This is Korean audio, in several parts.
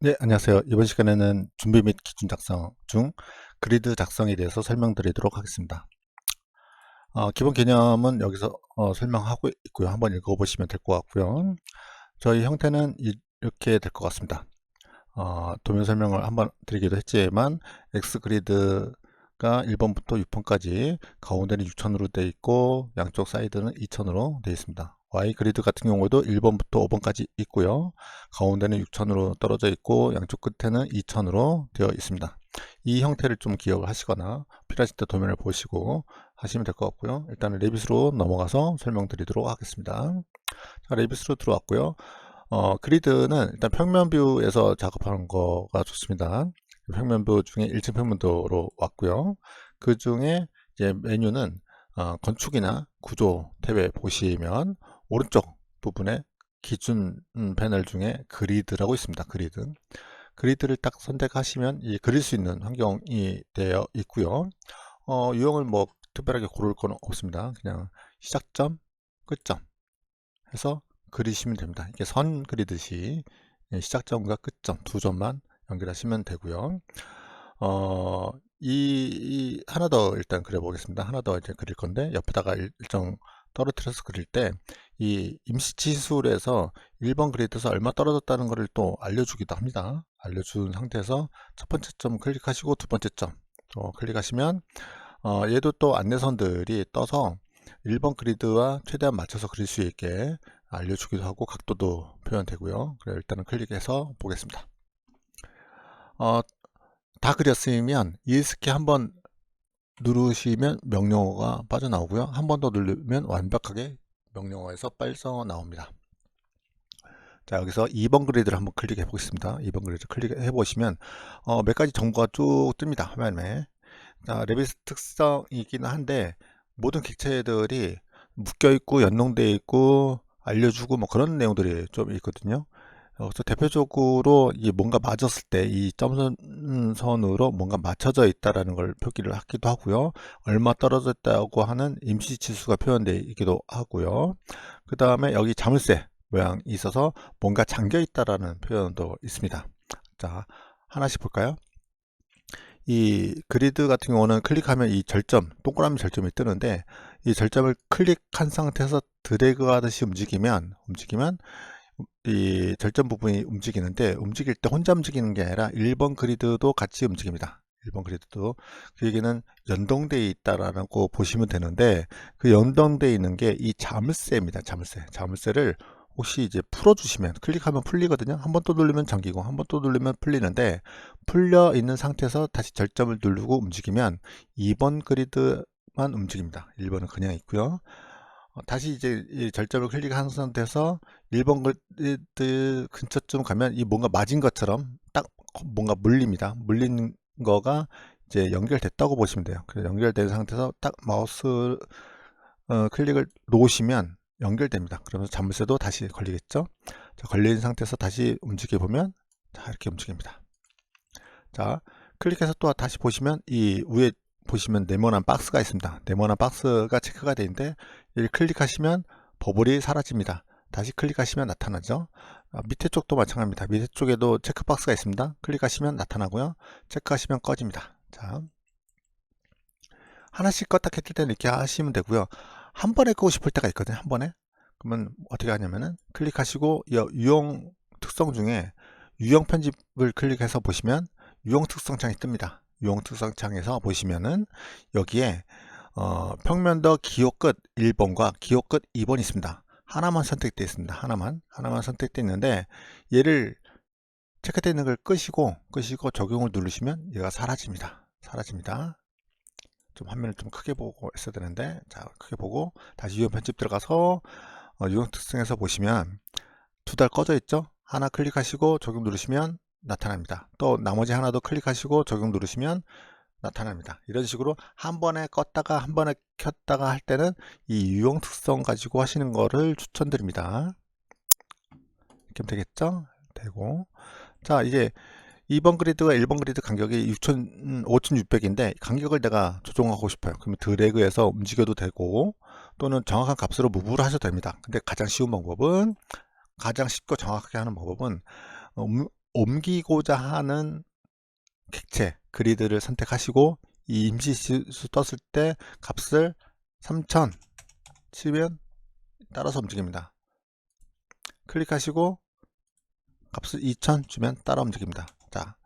네, 안녕하세요. 이번 시간에는 준비 및 기준 작성 중 그리드 작성에 대해서 설명드리도록 하겠습니다. 기본 개념은 여기서 설명하고 있고요. 한번 읽어보시면 될 것 같고요. 저희 형태는 이렇게 될 것 같습니다. 도면 설명을 한번 드리기도 했지만 X그리드가 1번부터 6번까지 가운데는 6000으로 되어 있고 양쪽 사이드는 2000으로 되어 있습니다. Y그리드 같은 경우도 1번부터 5번까지 있고요. 가운데는 6000으로 떨어져 있고 양쪽 끝에는 2000으로 되어 있습니다. 이 형태를 좀 기억을 하시거나 필요하실 때 도면을 보시고 하시면 될 것 같고요. 일단은 레빗으로 넘어가서 설명드리도록 하겠습니다. 자, 레빗으로 들어왔고요. 그리드는 일단 평면 뷰에서 작업하는 거가 좋습니다. 평면 뷰 중에 1층 평면도로 왔고요. 그 중에 이제 메뉴는 건축이나 구조 탭에 보시면 오른쪽 부분에 기준 패널 중에 그리드라고 있습니다. 그리드를 딱 선택하시면 이 그릴 수 있는 환경이 되어 있고요. 유형을 뭐 특별하게 고를 건 없습니다. 그냥 시작점, 끝점 해서 그리시면 됩니다. 이게 선 그리듯이 시작점과 끝점 두 점만 연결하시면 되고요. 하나 더 일단 그려 보겠습니다. 하나 더 이제 그릴 건데 옆에다가 일정 떨어뜨려서 그릴 때 이 임시치술에서 1번 그리드에서 얼마 떨어졌다는 것을 또 알려주기도 합니다. 알려준 상태에서 첫 번째 점 클릭하시고 두 번째 점 클릭하시면 얘도 또 안내선들이 떠서 1번 그리드와 최대한 맞춰서 그릴 수 있게 알려주기도 하고 각도도 표현되고요. 그래 일단은 클릭해서 보겠습니다. 다 그렸으면 ES키 한번 누르시면 명령어가 빠져나오고요. 한 번 더 누르면 완벽하게 명령어에서 빠져나옵니다. 자, 여기서 2번 그리드를 한번 클릭해 보겠습니다. 2번 그리드 클릭해 보시면 몇 가지 정보가 쭉 뜹니다. 화면에. 자, 레빗 특성이긴 한데 모든 객체들이 묶여 있고 연동되어 있고 알려주고 뭐 그런 내용들이 좀 있거든요. 그래서 대표적으로 이 뭔가 맞았을 때 이 점선으로 뭔가 맞춰져 있다라는 걸 표기를 하기도 하고요. 얼마 떨어져 있다고 하는 임시 치수가 표현되어 있기도 하고요. 그 다음에 여기 자물쇠 모양이 있어서 뭔가 잠겨 있다라는 표현도 있습니다. 자, 하나씩 볼까요? 이 그리드 같은 경우는 클릭하면 이 절점, 동그라미 절점이 뜨는데 이 절점을 클릭한 상태에서 드래그 하듯이 움직이면 이 절점 부분이 움직이는데 움직일 때 혼자 움직이는 게 아니라 1번 그리드도 같이 움직입니다. 1번 그리드도 그 얘기는 연동되어 있다라고 보시면 되는데 그 연동되어 있는 게 이 자물쇠입니다. 자물쇠를 혹시 이제 풀어주시면 클릭하면 풀리거든요. 한 번 또 누르면 잠기고 한 번 또 누르면 풀리는데 풀려 있는 상태에서 다시 절점을 누르고 움직이면 2번 그리드만 움직입니다. 1번은 그냥 있고요. 다시 이제 이 절점을 클릭한 상태에서 1번 그리드 근처쯤 가면 이 뭔가 맞은 것처럼 딱 뭔가 물립니다. 물린 거가 이제 연결됐다고 보시면 돼요. 그래서 연결된 상태에서 딱 마우스 클릭을 놓으시면 연결됩니다. 그러면서 자물쇠도 다시 걸리겠죠. 자, 걸린 상태에서 다시 움직여 보면 자, 이렇게 움직입니다. 자, 클릭해서 또 다시 보시면 이 위에 보시면 네모난 박스가 있습니다. 네모난 박스가 체크가 되어 있는데 이를 클릭하시면 버블이 사라집니다. 다시 클릭하시면 나타나죠. 밑에 쪽도 마찬가지입니다. 밑에 쪽에도 체크박스가 있습니다. 클릭하시면 나타나고요. 체크하시면 꺼집니다. 자, 하나씩 껐다 켰을 때는 이렇게 하시면 되고요. 한 번에 끄고 싶을 때가 있거든요. 한 번에. 그러면 어떻게 하냐면은 클릭하시고 유형 특성 중에 유형 편집을 클릭해서 보시면 유형 특성 창이 뜹니다. 유형 특성 창에서 보시면은 여기에 평면도 기호 끝 1번과 기호 끝 2번이 있습니다. 하나만 선택되어 있습니다. 하나만 선택되어 있는데 얘를 체크되어 있는 걸 끄시고 적용을 누르시면 얘가 사라집니다. 좀 화면을 좀 크게 보고 있어야 되는데 자, 크게 보고 다시 유형 편집 들어가서 유형 특성에서 보시면 두 달 꺼져 있죠. 하나 클릭하시고 적용 누르시면 나타납니다. 또 나머지 하나도 클릭하시고 적용 누르시면 나타납니다. 이런 식으로 한 번에 껐다가 한 번에 켰다가 할 때는 이 유형 특성 가지고 하시는 거를 추천드립니다. 이렇게 하면 되겠죠. 되고 자, 이제 2번 그리드와 1번 그리드 간격이 5600인데 간격을 내가 조정하고 싶어요. 그러면 드래그해서 움직여도 되고 또는 정확한 값으로 무브를 하셔도 됩니다. 근데 가장 쉽고 정확하게 하는 방법은 옮기고자 하는 객체 그리드를 선택하시고 이 임시수 떴을 때 값을 3000 치면 따라서 움직입니다. 클릭하시고 값을 2000 주면 따라 움직입니다. 자,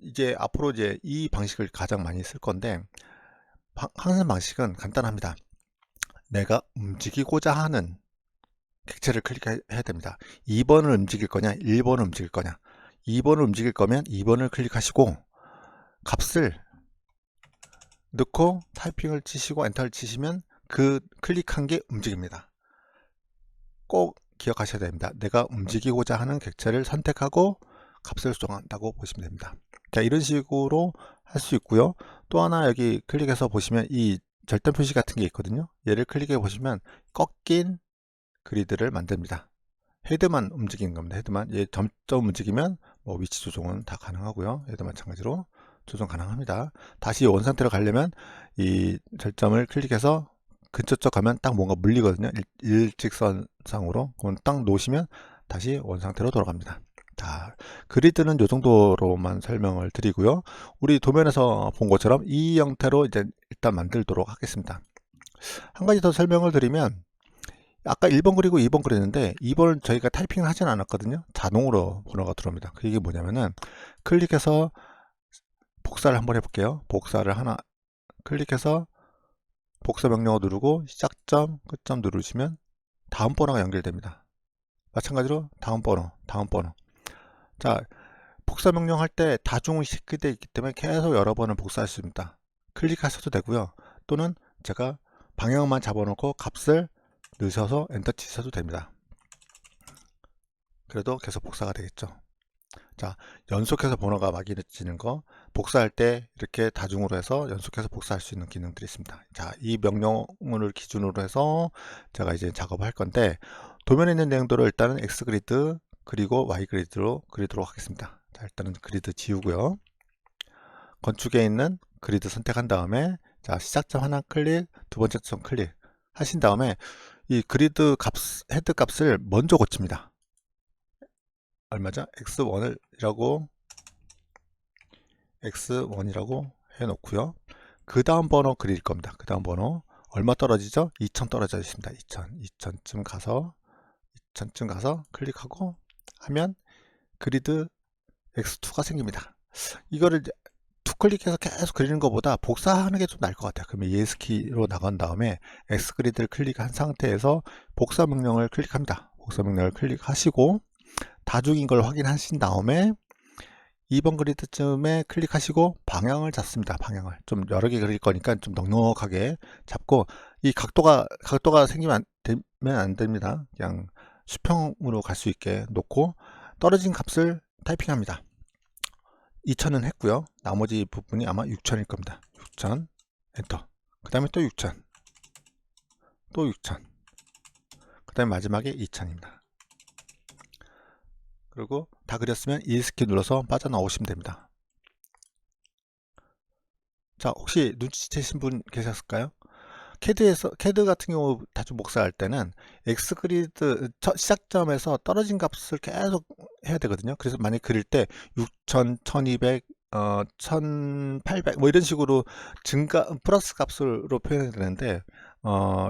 이제 앞으로 이제 이 방식을 가장 많이 쓸 건데, 항상 방식은 간단합니다. 내가 움직이고자 하는 객체를 클릭해야 됩니다. 2번을 움직일 거냐 1번을 움직일 거냐. 2번을 움직일 거면 2번을 클릭하시고 값을 넣고 타이핑을 치시고 엔터를 치시면 그 클릭한 게 움직입니다. 꼭 기억하셔야 됩니다. 내가 움직이고자 하는 객체를 선택하고 값을 수정한다고 보시면 됩니다. 자, 이런 식으로 할 수 있고요. 또 하나 여기 클릭해서 보시면 이 절단 표시 같은 게 있거든요. 얘를 클릭해 보시면 꺾인 그리드를 만듭니다. 헤드만 움직이는 겁니다. 헤드만. 얘 점점 움직이면 뭐 위치 조정은 다 가능하고요. 얘도 마찬가지로 조정 가능합니다. 다시 원상태로 가려면 이 절점을 클릭해서 근처 쪽 가면 딱 뭔가 물리거든요. 일직선상으로. 그럼 딱 놓으시면 다시 원상태로 돌아갑니다. 자, 그리드는 이 정도로만 설명을 드리고요. 우리 도면에서 본 것처럼 이 형태로 이제 일단 만들도록 하겠습니다. 한 가지 더 설명을 드리면, 아까 1번 그리고 2번 그렸는데 2번은 저희가 타이핑을 하진 않았거든요. 자동으로 번호가 들어옵니다. 그게 뭐냐면은 클릭해서 복사를 한번 해볼게요. 복사를 하나 클릭해서 복사 명령어 누르고 시작점, 끝점 누르시면 다음 번호가 연결됩니다. 마찬가지로 다음 번호, 다음 번호. 자, 복사 명령 할 때 다중이 식되어 있기 때문에 계속 여러 번을 복사할 수 있습니다. 클릭하셔도 되고요. 또는 제가 방향만 잡아놓고 값을 넣으셔서 엔터 치셔도 됩니다. 그래도 계속 복사가 되겠죠. 자, 연속해서 번호가 막이해지는 거, 복사할 때 이렇게 다중으로 해서 연속해서 복사할 수 있는 기능들이 있습니다. 자, 이 명령을 기준으로 해서 제가 이제 작업을 할 건데, 도면에 있는 내용들을 일단은 X 그리드 그리고 Y 그리드로 그리도록 하겠습니다. 자, 일단은 그리드 지우고요. 건축에 있는 그리드 선택한 다음에, 자, 시작점 하나 클릭, 두 번째 점 클릭 하신 다음에 이 그리드 값, 헤드 값을 먼저 고칩니다. 얼마죠? x1이라고 해놓고요. 그 다음 번호 그릴 겁니다. 그 다음 번호 얼마 떨어지죠? 2000 떨어져 있습니다. 2000쯤 가서 클릭하고 하면 그리드 x2가 생깁니다. 이거를 두 클릭해서 계속 그리는 것보다 복사하는 게 좀 나을 것 같아요. 그러면 ES키로 나간 다음에 X 그리드를 클릭한 상태에서 복사 명령을 클릭합니다. 복사 명령을 클릭하시고 다중인 걸 확인하신 다음에 2번 그리드쯤에 클릭하시고 방향을 잡습니다. 방향을 좀 여러 개 그릴 거니까 좀 넉넉하게 잡고, 이 각도가 생기면 안 됩니다. 그냥 수평으로 갈 수 있게 놓고 떨어진 값을 타이핑합니다. 2000은 했고요. 나머지 부분이 아마 6000일 겁니다. 6000 엔터. 그 다음에 또 6000, 또 6000, 그 다음에 마지막에 2000입니다. 그리고 다 그렸으면 ES키 눌러서 빠져나오시면 됩니다. 자, 혹시 눈치채신 분 계셨을까요? 캐드 같은 경우 다중 복사할 때는 X 그리드 시작점에서 떨어진 값을 계속 해야 되거든요. 그래서 만약 그릴 때 6000, 1200, 1800 뭐 이런 식으로 플러스 값으로 표현해야 되는데,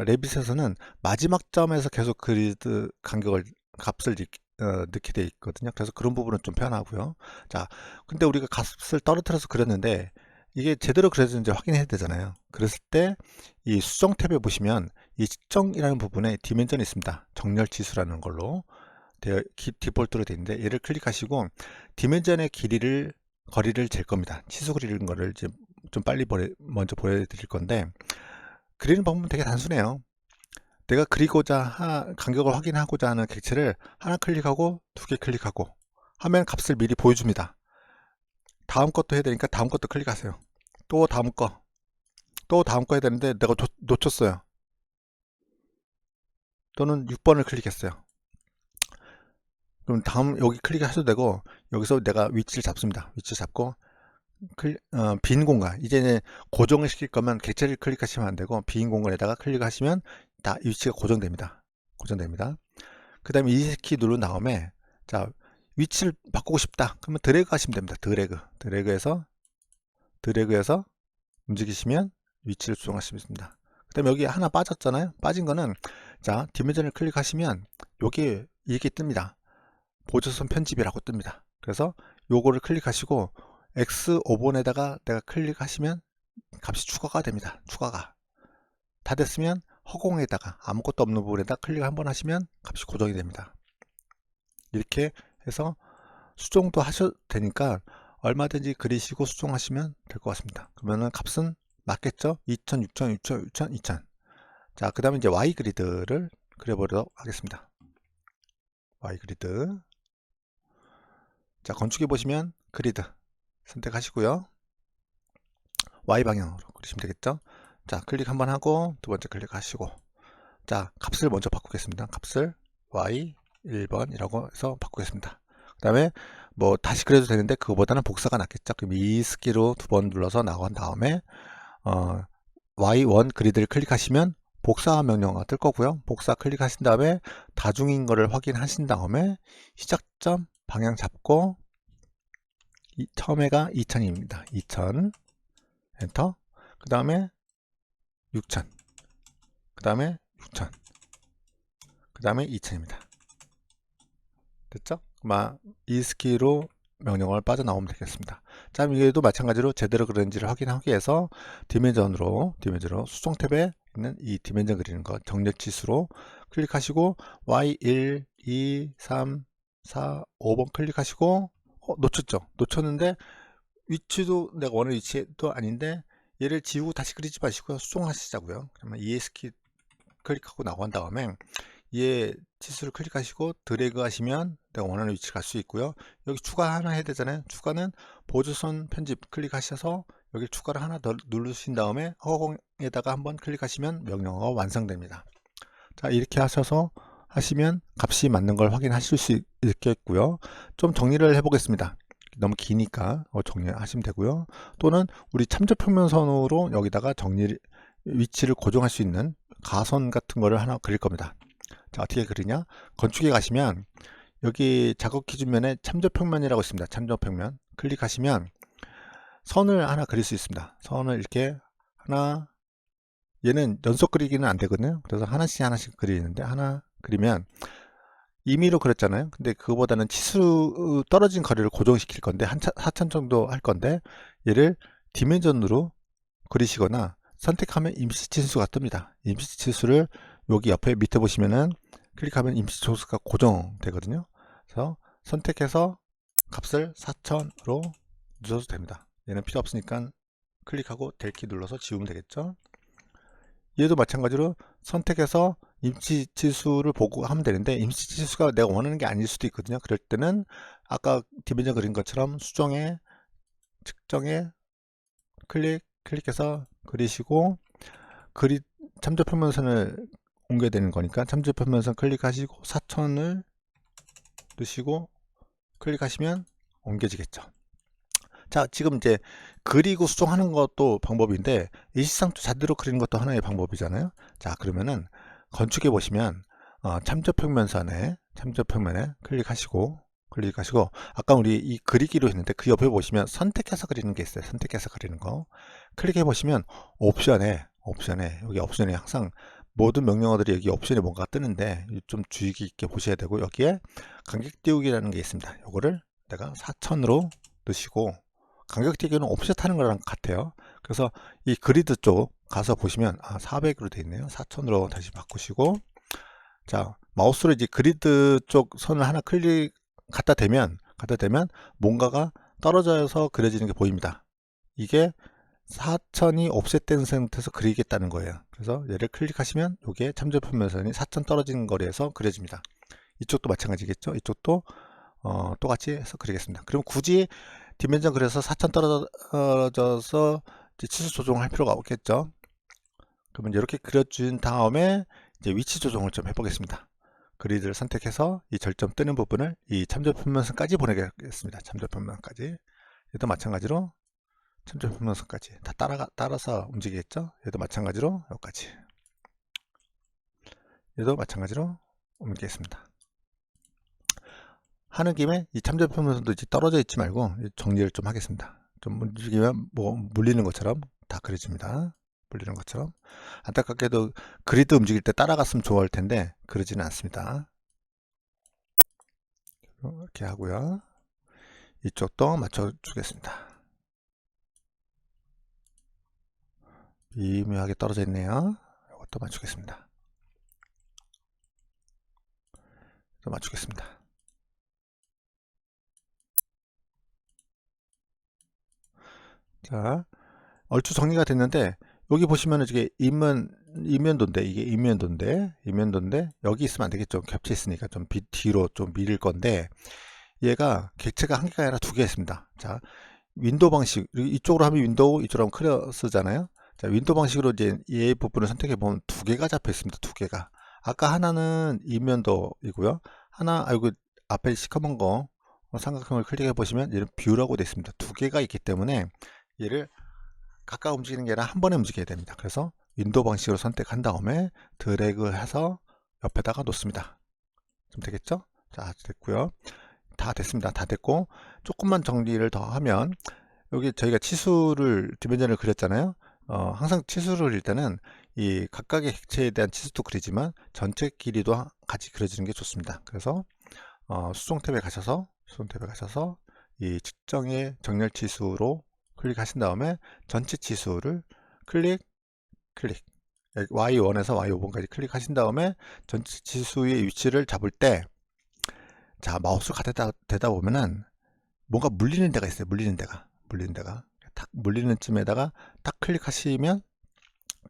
레빗에서는 마지막 점에서 계속 그리드 값을 넣게 돼 있거든요. 그래서 그런 부분은 좀 편하고요. 자, 근데 우리가 값을 떨어뜨려서 그렸는데 이게 제대로 그려졌는지 확인해야 되잖아요. 그랬을 때 이 수정 탭에 보시면 이 측정이라는 부분에 디멘전이 있습니다. 정렬 지수라는 걸로 디폴트로 되어 있는데, 얘를 클릭하시고 디멘전의 거리를 잴 겁니다. 치수 그리는 거를 이제 좀 빨리 먼저 보여드릴 건데, 그리는 방법은 되게 단순해요. 내가 간격을 확인하고자 하는 객체를 하나 클릭하고 두 개 클릭하고 하면 값을 미리 보여줍니다. 다음 것도 해야 되니까 다음 것도 클릭하세요. 또 다음 거 해야 되는데 내가 놓쳤어요. 또는 6번을 클릭했어요. 그럼 다음 여기 클릭하셔도 되고, 여기서 내가 위치를 잡습니다. 위치 잡고 빈 공간, 이제는 고정을 시킬 거면 객체를 클릭하시면 안 되고 빈 공간에다가 클릭하시면 다 위치가 고정됩니다. 그 다음에 ES키 누른 다음에, 자, 위치를 바꾸고 싶다. 그러면 드래그 하시면 됩니다. 드래그해서 움직이시면 위치를 수정할 수 있습니다. 그 다음에 여기 하나 빠졌잖아요. 빠진 거는, 자, 디멘전을 클릭하시면 여기 이게 뜹니다. 보조선 편집이라고 뜹니다. 그래서 요거를 클릭하시고 X5번에다가 내가 클릭하시면 값이 추가가 됩니다. 추가가 다 됐으면 허공에다가 아무것도 없는 부분에다 클릭 한번 하시면 값이 고정이 됩니다. 이렇게 해서 수정도 하셔도 되니까 얼마든지 그리시고 수정하시면 될 것 같습니다. 그러면은 값은 맞겠죠? 2000, 6000, 6000, 6000, 2000. 자, 그 다음에 이제 Y 그리드를 그려보도록 하겠습니다. Y 그리드. 자, 건축해 보시면 그리드 선택하시고요. Y 방향으로 그리시면 되겠죠? 자, 클릭 한번 하고 두 번째 클릭하시고, 자, 값을 먼저 바꾸겠습니다. 값을 Y 1번이라고 해서 바꾸겠습니다. 그 다음에 뭐 다시 그려도 되는데 그거보다는 복사가 낫겠죠. 그럼 ESK로 두 번 눌러서 나간 다음에 Y1 그리드를 클릭하시면 복사 명령어가 뜰 거고요. 복사 클릭하신 다음에 다중인 거를 확인하신 다음에 시작점 방향 잡고 처음에가 2000입니다. 2000 엔터. 그 다음에 6000, 그 다음에 6000, 그 다음에 2000입니다. 됐죠? ESK로 명령어를 빠져나오면 되겠습니다. 자, 이게도 마찬가지로 제대로 그런지를 확인하기 위해서 디멘전으로 수정 탭에 있는 이 디멘전 그리는 거 정렬 치수로 클릭하시고 Y1, 2, 3, 4, 5번 클릭하시고 놓쳤죠? 놓쳤는데 위치도 내가 원하는 위치도 아닌데 얘를 지우고 다시 그리지 마시고요. 수정하시자고요. 그러면 ESK 클릭하고 나간 다음에 얘 치수를 클릭하시고 드래그 하시면 내가 원하는 위치 갈 수 있고요. 여기 추가 하나 해야 되잖아요. 추가는 보조선 편집 클릭하셔서 여기 추가를 하나 더 누르신 다음에 허공에다가 한번 클릭하시면 명령어가 완성됩니다. 자, 이렇게 하시면 값이 맞는 걸 확인하실 수 있겠고요. 좀 정리를 해 보겠습니다. 너무 기니까 정리하시면 되고요. 또는 우리 참조평면선으로 여기다가 위치를 고정할 수 있는 가선 같은 거를 하나 그릴 겁니다. 자, 어떻게 그리냐? 건축에 가시면 여기 작업 기준면에 참조평면이라고 있습니다. 참조평면 클릭하시면 선을 하나 그릴 수 있습니다. 선을 이렇게 하나, 얘는 연속 그리기는 안 되거든요. 그래서 하나씩 그리는데 하나 그리면 임의로 그렸잖아요. 근데 그거보다는 치수 떨어진 거리를 고정시킬 건데 한 4천 정도 할 건데 얘를 디멘전으로 그리시거나 선택하면 임시 치수가 뜹니다. 임시 치수를 여기 옆에 밑에 보시면은 클릭하면 임시 치수가 고정되거든요. 그래서 선택해서 값을 4000으로 넣어도 됩니다. 얘는 필요 없으니까 클릭하고 델키 눌러서 지우면 되겠죠. 얘도 마찬가지로 선택해서 임시 치수를 보고 하면 되는데 임시 치수가 내가 원하는 게 아닐 수도 있거든요. 그럴 때는 아까 디멘전 그린 것처럼 수정에 측정에 클릭해서 그리시고 참조평면선을 옮겨야 되는 거니까 참조평면선 클릭하시고 4000을 넣으시고 클릭하시면 옮겨지겠죠. 자, 지금 이제 그리고 수정하는 것도 방법인데 일시상도 제대로 그리는 것도 하나의 방법이잖아요. 자, 그러면은 건축해 보시면 참조평면에 클릭하시고 아까 우리 이 그리기로 했는데 그 옆에 보시면 선택해서 그리는 게 있어요. 선택해서 그리는 거 클릭해 보시면 옵션에 여기 옵션에 항상 모든 명령어들이 여기 옵션에 뭔가 뜨는데 좀 주의 깊게 보셔야 되고 여기에 간격 띄우기라는 게 있습니다. 요거를 내가 4000으로 넣으시고 간격 띄우기는 옵셋하는 거랑 같아요. 그래서 이 그리드 쪽 가서 보시면 400으로 되어 있네요. 4000으로 다시 바꾸시고 자, 마우스로 이제 그리드 쪽 선을 하나 갖다 대면 뭔가가 떨어져서 그려지는 게 보입니다. 이게 4000이 옵셋된 상태에서 그리겠다는 거예요. 그래서 얘를 클릭하시면 이게 참조평면선이 4000 떨어진 거리에서 그려집니다. 이쪽도 마찬가지겠죠. 이쪽도 똑같이 해서 그리겠습니다. 그럼 굳이 디멘전 그려서 4000 떨어져서 치수 조정할 필요가 없겠죠. 그러면 이렇게 그려준 다음에 이제 위치 조정을 좀 해보겠습니다. 그리드를 선택해서 이 절점 뜨는 부분을 이 참조평면선까지 보내겠습니다. 참조평면까지. 얘도 마찬가지로 참조평면선까지 다 따라서 움직이겠죠. 얘도 마찬가지로 여기까지. 얘도 마찬가지로 옮기겠습니다. 하는 김에 이 참전표면선도 이제 떨어져 있지 말고 정리를 좀 하겠습니다. 좀 움직이면 뭐 물리는 것처럼 다 그려집니다. 물리는 것처럼. 안타깝게도 그리드 움직일 때 따라갔으면 좋을 텐데 그러지는 않습니다. 이렇게 하고요. 이쪽도 맞춰 주겠습니다. 미묘하게 떨어져 있네요. 이것도 맞추겠습니다. 또 맞추겠습니다. 자, 얼추 정리가 됐는데 여기 보시면은 이게 이면도인데 이게 이면도인데 여기 있으면 안 되겠죠. 겹쳐 있으니까 좀 뒤로 좀 밀릴 건데 얘가 객체가 한 개가 아니라 두 개 있습니다. 자, 윈도우 방식 이쪽으로 하면 윈도우, 이쪽으로 하면 크로스잖아요. 자, 윈도우 방식으로 이제 이 부분을 선택해 보면 두 개가 잡혀 있습니다. 두 개가. 아까 하나는 이면도이고요. 하나 아이고 앞에 시커먼 거 삼각형을 클릭해 보시면 얘는 뷰라고 되어 있습니다. 두 개가 있기 때문에 얘를 가까이 움직이는 게 아니라 한 번에 움직여야 됩니다. 그래서 윈도우 방식으로 선택한 다음에 드래그 해서 옆에다가 놓습니다. 좀 되겠죠? 자, 됐고요. 다 됐습니다. 다 됐고 조금만 정리를 더 하면 여기 저희가 치수를 디멘전을 그렸잖아요. 항상 치수를 그릴 때는 이 각각의 객체에 대한 치수도 그리지만 전체 길이도 같이 그려지는 게 좋습니다. 그래서 수정 탭에 가셔서 이 측정의 정렬 치수로 클릭하신 다음에 전체 치수를 클릭 Y1에서 Y5번까지 클릭하신 다음에 전체 치수의 위치를 잡을 때 자, 마우스를 가다 대다 보면은 뭔가 물리는 데가 있어요. 물리는 데가 탁 물리는 쯤에다가 딱 클릭하시면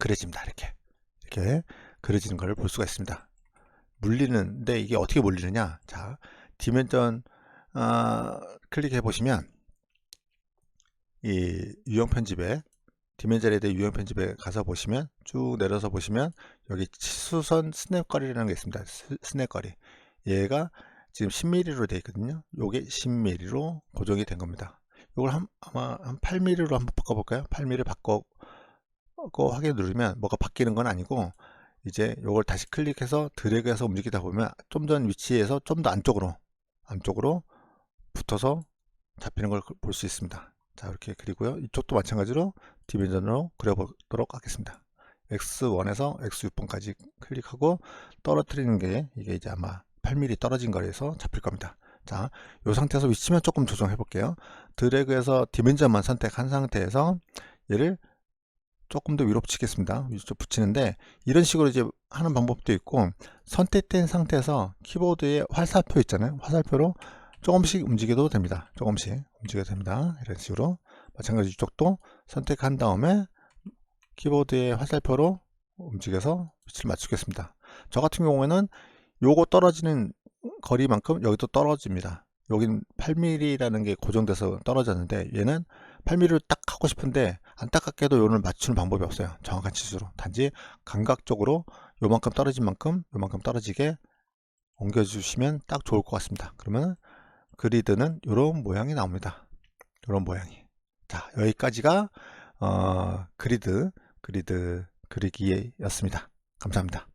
그려집니다. 이렇게 그려지는 걸 볼 수가 있습니다. 물리는데 이게 어떻게 물리느냐? 자, 디멘전 클릭해 보시면 이 유형 편집에 디멘전에 대해 유형 편집에 가서 보시면 쭉 내려서 보시면 여기 치수선 스냅거리라는 게 있습니다. 스냅거리. 얘가 지금 10mm로 되어 있거든요. 요게 10mm로 고정이 된 겁니다. 이걸 아마 한 8mm로 한번 바꿔볼까요? 8mm 바꿔 확인 누르면 뭐가 바뀌는 건 아니고 이제 요걸 다시 클릭해서 드래그해서 움직이다 보면 좀 전 위치에서 좀 더 안쪽으로 붙어서 잡히는 걸 볼 수 있습니다. 자, 이렇게 그리고요. 이쪽도 마찬가지로 디멘전으로 그려보도록 하겠습니다. X1에서 X6번까지 클릭하고 떨어뜨리는 게 이게 이제 아마 8mm 떨어진 거에서 잡힐 겁니다. 자, 이 상태에서 위치만 조금 조정해 볼게요. 드래그해서 디멘전만 선택한 상태에서 얘를 조금 더 위로 붙이겠습니다. 위로 붙이는데 이런 식으로 이제 하는 방법도 있고 선택된 상태에서 키보드에 화살표 있잖아요. 화살표로 조금씩 움직여도 됩니다. 이런 식으로 마찬가지 이쪽도 선택한 다음에 키보드의 화살표로 움직여서 위치를 맞추겠습니다. 저 같은 경우에는 요거 떨어지는 거리만큼 여기도 떨어집니다. 여긴 8mm라는 게 고정돼서 떨어졌는데 얘는 8mm를 딱 하고 싶은데 안타깝게도 요를 맞추는 방법이 없어요. 정확한 치수로. 단지 감각적으로 요만큼 떨어진 만큼 요만큼 떨어지게 옮겨주시면 딱 좋을 것 같습니다. 그러면 그리드는 이런 모양이 나옵니다. 이런 모양이. 자, 여기까지가 그리드 그리기였습니다. 감사합니다.